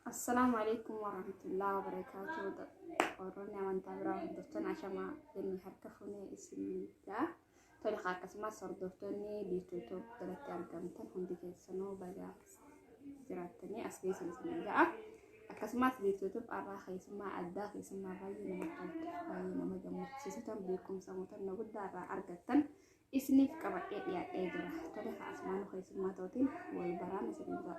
السلام عليكم ورحمة الله وبركاته. قررنا من تبرع دفتن عشان إني هركفوني اسمي ده تولي خاك اسمع صار دفتني بيتوتو تلاتة أرقامتن هندي كيسانو بجا زرعتني أسلي سلسلة جاء أكسمع بيتوتو أرا خيسمع أدا خيسمع باي نمطل باي نمجمع سيستم بيكم سموتن نقول دارا أرقتن اسني كبر يا إجرا تولي خاك اسمع خيسمع توتين والبرامج سلسلة.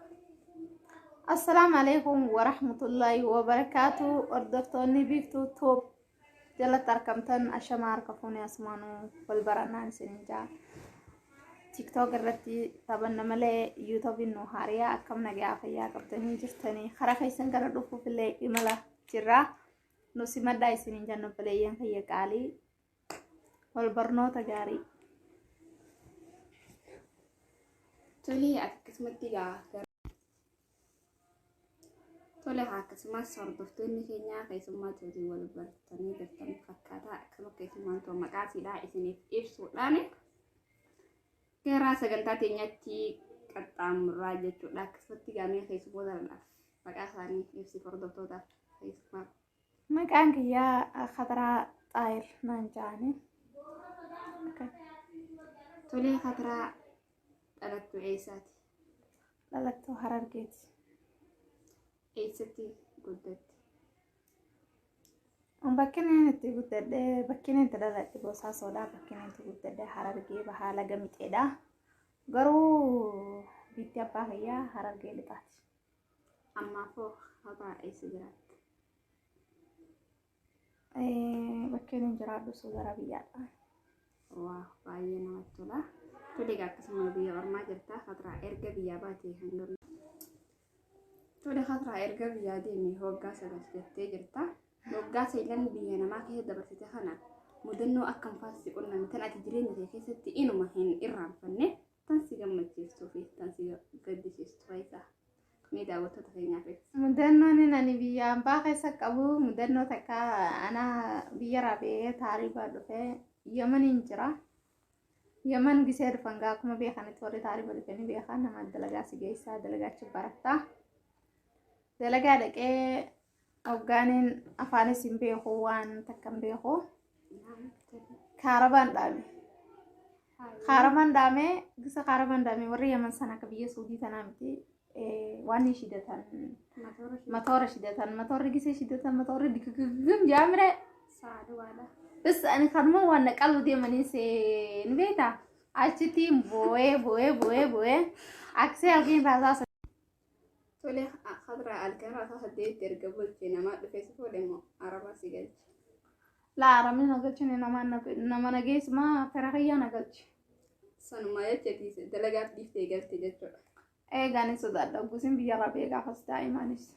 السلام عليكم ورحمة الله وبركاته. أردفتوني بيفتو توب جلت تركمتن أشمار كفوني أسمانو والبرنامج سنجا تيك توك الرتي طبعا ملي يوتيوب إنه هاريا أكم نجا فيا قبتني جرتني خرافي سنجر دوفو في اللي إملا جرا نسي مداي سنجا نبليين هي قالي والبرنو تجاري تولي أتكسمتي جا tole haakasuma sordoftoonni keenya keessummaa tuutii wal bartanii jirtan fakkaataa akkama keessummaan too maqaa siidhaa isiniif ibsuudhaan gara sagantaa teenyatti qaxxaamurraa jechuudha. Akkasumatti gaamee keessummootaadhaaf maqaa isaanii ibsi hordoftootaaf keessummaa. Maqaan kiyyaa Khadraa Xaayir naan jedhani. Tole Khadraa dhalattuu eessaati? Dhalattuu Harargeeti. Eessatti guddatte? Bakkineen itti guddadhe bakkineen itti dhaladhe Boosaasoodha. Bakkineen itti guddadhe Harargee Bahaa Laga Mixeedha. Garuu biitti abbaa kiyyaa Harargee lixaati. Ammaafoo Khadraa eessa jiraatti? Bakkineen jiraadhu Suudara biyyaadha. Waa baay'ee namatti tola. Tole akkasuma biyya ormaa jirta Khadraa erga biyyaa baatee hanga tole Khadraa erga biyyaa deemee hoggaa sagal jettee jirta. Hoggaa seenan biyya namaa keessa dabarsite kana mudannoo akkam faasisi qunnamte tan ati jireenya kee keessatti inuma hin irraanfanne tan si gammachiistuu fi tan si gaddisiistu faayidaa mee daawwattoota keenyaaf ibsi. Mudannoon ani biyya ambaa keessa qabu mudannoo takka ana biyya rabee taarifa dhufee Yemaniin jira. Yemen gisee dhufan gaa akkuma beekanitti warri taarifa dhufanii beekan nama dalagaa si geessaa dalagaachi baratta. Dalagaa dhaqee hoggaaniin afaanis hin beeku waan takka hin beeku. Kaarabaan dhaame. Kaarabaan dhaame gisa kaarabaan dhaame warri Yemen sana akka biyya Suudii tanaa miti waan shidatan matoora shidatan matoorri gisee shidatan matoorri digigigim jaamire Saaduwaadha. بس أنا خدمة وأنا قالوا دي مني سي نبيتا عشتي بوي عكسي ألقين بهذا. تولي Khadraa alkara أساس دير قبل كنا ما دفيس ولا ما عربة سجل. لا عربي نقولش نما نجيس ما فرعية نقولش. سنما يجتي دلقات دي تيجي تيجي. إيه قاني صدق لو بسيم بيجرب قافص دائمانيس.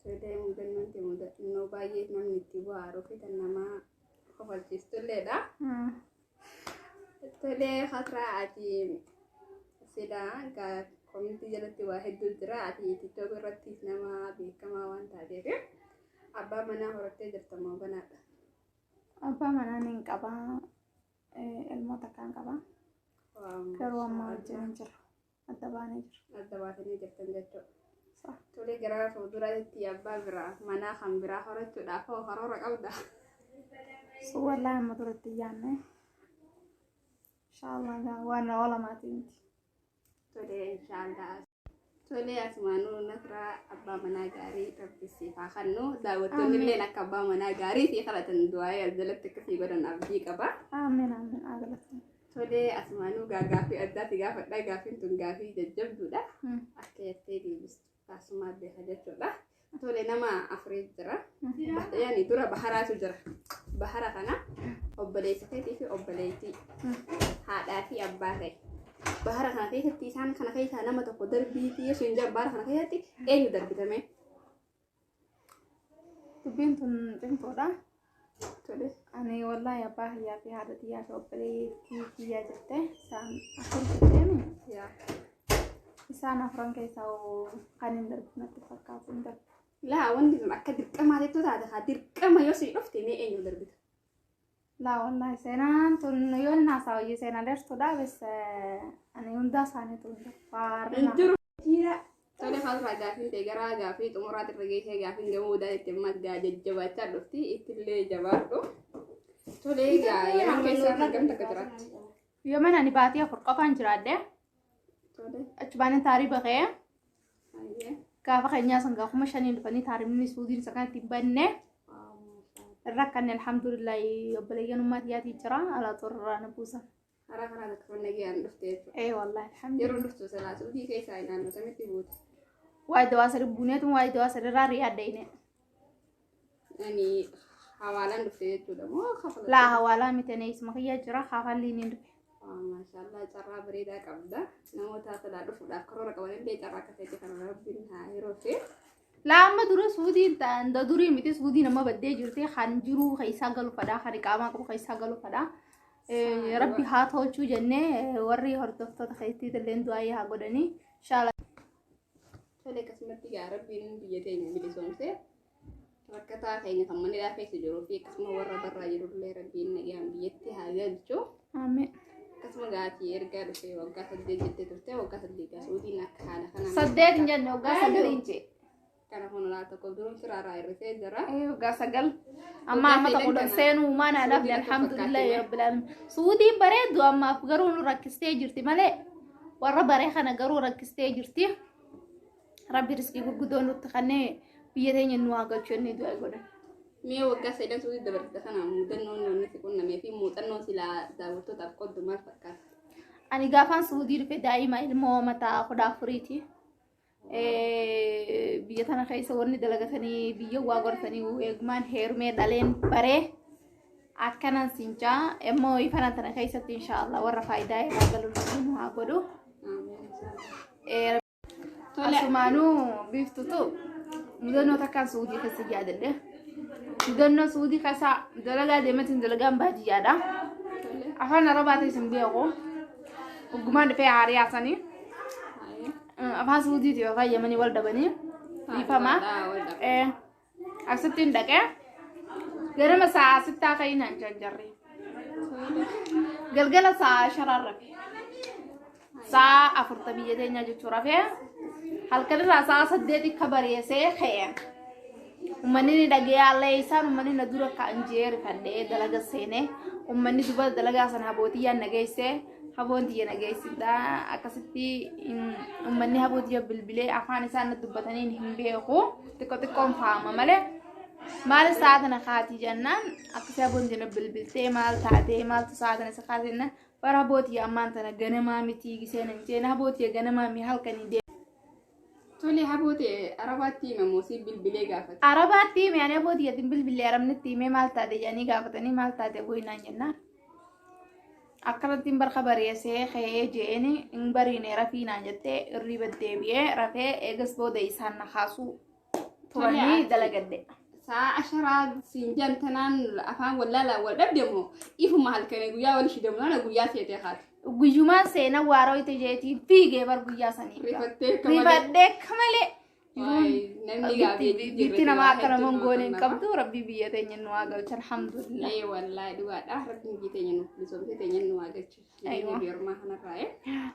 تولي مدن نوبايت نم نتيبو عروفي تنما خفلتيستو لدا. تولي Khadraa عتي سيدا كا كوميتي جلتي واحد درا عتي تيتو برتيس نما بيكما وان تادي. أبا منا هرتي درتما بنات. أبا منا نينكابا الموتاكان كابا. كروا ما جنجر الدباني جرتن جتو. تولي جرا فودورا تي أبا برا منا خم برا هرتو دافو هرورا كودا. سو والله ما درتي يعني. إن شاء الله جا وانا ولا ما تنتي. تولي إن شاء الله. تولي أسمانو نترا أبا منا جاري تبسي فخنو دعوتوني لنا كأبا منا جاري في خلة الدعاء الزلت كفي بدن أبدي كبا. آمين آمين أغلطني. تولي أسمانو جافي أدى تجافي لا جافي تنجافي جذب دودا. أكيد تيجي بس أسماء بهذا تودا. تولي نما أفريد جرا. يعني ترى بحرات جرا. بحرة كنا أبليتي في أبليتي. هذا في أبارة. بحرة كنا في تيسان كنا في ثانا ما تقدر بيتي شنجر بحرة كنا في أي يقدر بتمه. تبين تودا. تولي. أنا والله يا باهي يا في هذا تيا أبليتي يا جته سان أخذ كتير. يا. سان أفران كيساو كانين دربنا تفكر كندر. لا وندي ما أكدر كم هذا تودا هذا هدير كم يوسي رفتي مي أي يقدر بته. لا والله سنان تون يون ناساوي سنان درس تودا بس أنا يوندا ساني تون فارنا. الجرو كيرا Tole falra gaafii ta'e garaa gaafii xumuraa irra geessee gaafii gamuudhaan itti maddaa jajjabachaa dhufti ittillee jabaadhu. Tole egaa yeroo keessaa gamta akka jiraatti. Yoo mana ani baatii afur qofaan jiraadde. Tole. Achubaan taarii baqee. Gaafa keenyaa san gaafuma shaniin dhufanii taarimni suudiin isa kanatti hin banne. Irra kan alhamdulillah obboleeyyanummaa tiyaatii jira alaa xurraa na buusan. Hara kana akka nagayaan dhuftee. Wallahi alhamdulillah. Yeroo dhuftu salaa suudii keessaa naannoo samitti buute. Waay dawaa sadi buuneetu waay dawaa sadi irraa riyaadda ine. Ani hawaalaan dhuftee jechuudha moo kafala? Laa hawaalaa mitanii isma kiyyaa jira hafalli ni dhufe. Maashaallah carraa bareedaa qabda. Namoota salaa dhufuudhaaf karoora qaban illee carraa akka ta'e kan rabbiin haa yeroo ta'e. Laa amma dura suudiin ta'an durii miti suudiin amma baddee jirti kan jiru keessaa galu fadhaa kan qaamaa qabu keessaa galu fadhaa. Rabbi haa tolchuu jennee warri hordoftoota keessatti illee du'aa haa godhanii inshallah. Tole akkasumatti yaa rabbiin biyya teenya bilisoomsee rakkataa keenya kan manni laafeessu jiruu fi akkasuma warra barraa jirullee rabbiin nagaan biyyatti haa galchu. Amiin. Akkasuma gaatii ergaa dhufee waggaa 8 jettee turte waggaa 8 suudiin akka haala kanaan. 8 hin jenne waggaa 9 inchi. Kana honoraa tokko durum siraaraa irratee jira. Waggaa 9. Amma tokko seenuu maana dhabde alhamdulillah rabbil alamin. Suudiin bareedu ammaaf garuu nu rakkistee jirti malee warra baree kana garuu rakkistee jirti. Rabbi riskii gurguddoo nutti kannee biyya teenya nu haa galchu jennee du'aa godhan. Mee waggaa 9 suudii dabalatee kana muudannoon namni si qunnamee fi muuxannoon silaa daawwattootaaf qoddu maal fakkaata? Ani gaafaan suudii dhufe daa'ima ilmoo mataa 14ti. Biyya tana keessa warri dalagatanii biyya waa godhatanii eegumaan heerumee dhaleen baree akkanan sincaa immoo ifana tana keessatti inshallah warra faayidaa irraa galuun nu haa godhu. Asumaanuu biiftutu mudannoo takkaan suudii keessa yaadadhe. Mudannoo suudii keessa dalagaa deematiin dalagaan baadiyyaadha. Afaan Arabaatiin isin beeku. Ogummaan dhufee haariyaasanii. Afaan suudiitii afaan Yemanii wal dhabanii. Biifama. Asittiin dhaqee. Ganama sa'a 6 ka'inaan jajjarree. Galgala sa'a 5 rafe. Sa'a 4 biyya teenyaa jechuu rafee. Halkan irraa sa'a 8 kabareessee ka'e. Uummanni ni dhagee allee isaan uummanni na dura ka'an jeeri fadhee dalaga seenee uummanni duba dalagaa sana habootiyyaan nageessee habootiyya nageessidha akkasitti uummanni habootiyya bilbilee afaan isaan dubbatanii hin beeku xiqqoon faama malee maal saatana kaati jennaan akkasii habootiyya bilbiltee maal taatee maaltu saatana isa kaatee bara habootiyya ammaan tana ganamaa miti giseen hin jeen habootiyya ganamaa mi halkanii Tole habooti Arabaatti himamuusi bilbilee gaafate. Arabaatti hime ani habootiyyatiin bilbilee Arabnitti hime maal taate jedhanii gaafatanii maal taate boynaan jennaan. Akkanattiin barka bareessee ka'ee jeeni hin bariine rafiinaan jettee irriiba deebi'ee rafee eegas booda isaan na kaasuu turanii dalagadde. Sa'a 10 siin jantanaan afaan wallaalaa wal dhabdemoo ifuma halkanii guyyaa wal shidamnaan guyyaa seetee haati. Guyyumaan seena waaroo itti jeetiin fiigee bar guyyaa sanii. Rifadhee kamalee. Namni gaafii bitti namaa akka namoon gooneen qabdu rabbi biyya teenya nu haa galchu alhamdulillah. Wallaahi dhugaadha rabbi biyya teenya nu bilisoomsee teenya nu haa galchu. Biyyoormaa kanarraa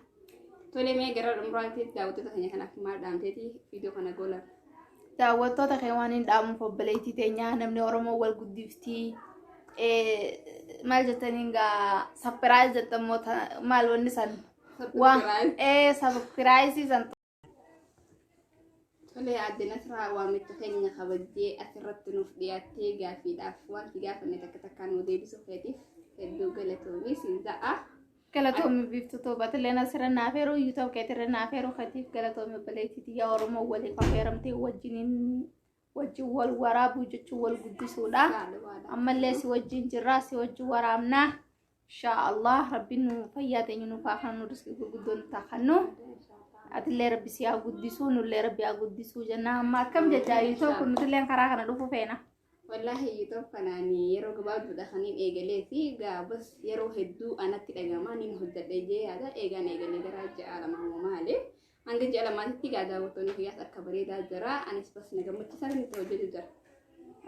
Tole mee gara dhumuraatti daawwattoota keenya kanaaf maal dhaamteeti viidiyoo kana goolan. Daawwattoota keenya waan hin dhaamuuf obboleettii teenya namni Oromoo wal guddiftii. Maal jettaniin gaa sapiraayiz jettamoo maal wanni san waan sapiraayiz san. Tole adde Nasraa waamicha keenya kabajjee asirratti nuuf dhiyaattee gaafiidhaaf wanti gaafanne takkaan nu deebisuu feetiif hedduu galatoomii siin ta'a. Galatoomi biiftuu toobatillee asirra naafeeruu yuutuub keetirra naafeeruu katiif galatoomi obboleettii yaa Oromoo waliif affeeramtee wajjin wal waraabuu jechuun wal guddisuudha. Ammallee si wajjin jirraa si wajjin waraabnaa. Inshaallah rabbiin nu fayyaa teenya nuuf haa kennu riskii gurguddoo nu taaqannu. Atillee rabbi si haa guddisuu nullee rabbi haa guddisuu jennaa amma akkam jechaa yuutuub kun nutillee karaa kana dhufu feena. Wallahi yuutuub kanaan yeroo gabaabduudha kaniin eegalee fi gaabas yeroo hedduu anatti dhagamaa ni hojjedhe jee yaada eegaan eegalee garaa ja'a lama maali. Hanga ja'a lamaatti gaa daawwattoonni kiyyaas akka bareedaa jira anis bas na gammachiisaa kan itti hojjetu jira.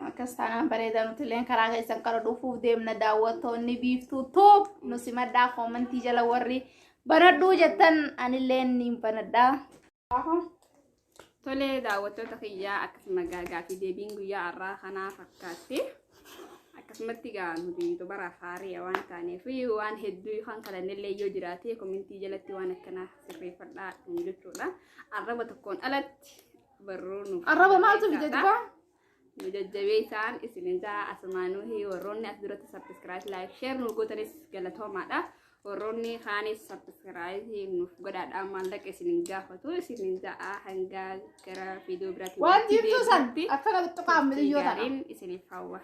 Akkas taanaan bareedaa nutillee karaa keessan qara dhufuuf deemna daawwattoonni biiftuu toob nusi maddaa koomantii jala warri banadhuu jettan anillee ni banadhaa. Tole daawwattoota kiyyaa akkasuma gaaffii deebiin guyyaa har'aa kanaa fakkaatti. Akkasumatti nuti dubara haarii waan taaneef waan hedduu kan kalannillee yoo jiraate komintii jalatti waan akkanaa sirreeffadhaa jechuudha. Arraba tokkoon alatti barruu nuuf. Arraba maaltu fidadha? Nu jajjabeessaan isinirraa asmaanuu warroonni as duratti subscribe like share nu gootanis galatoomaadha. Warroonni kaanis subscribe nuuf godhaadhaa maallaqa isinin gaafatu isinirraa hanga gara viidiyoo biraatti. Waan jirtu san akka galatti qaamni yoo ta'an isiniif hawwa.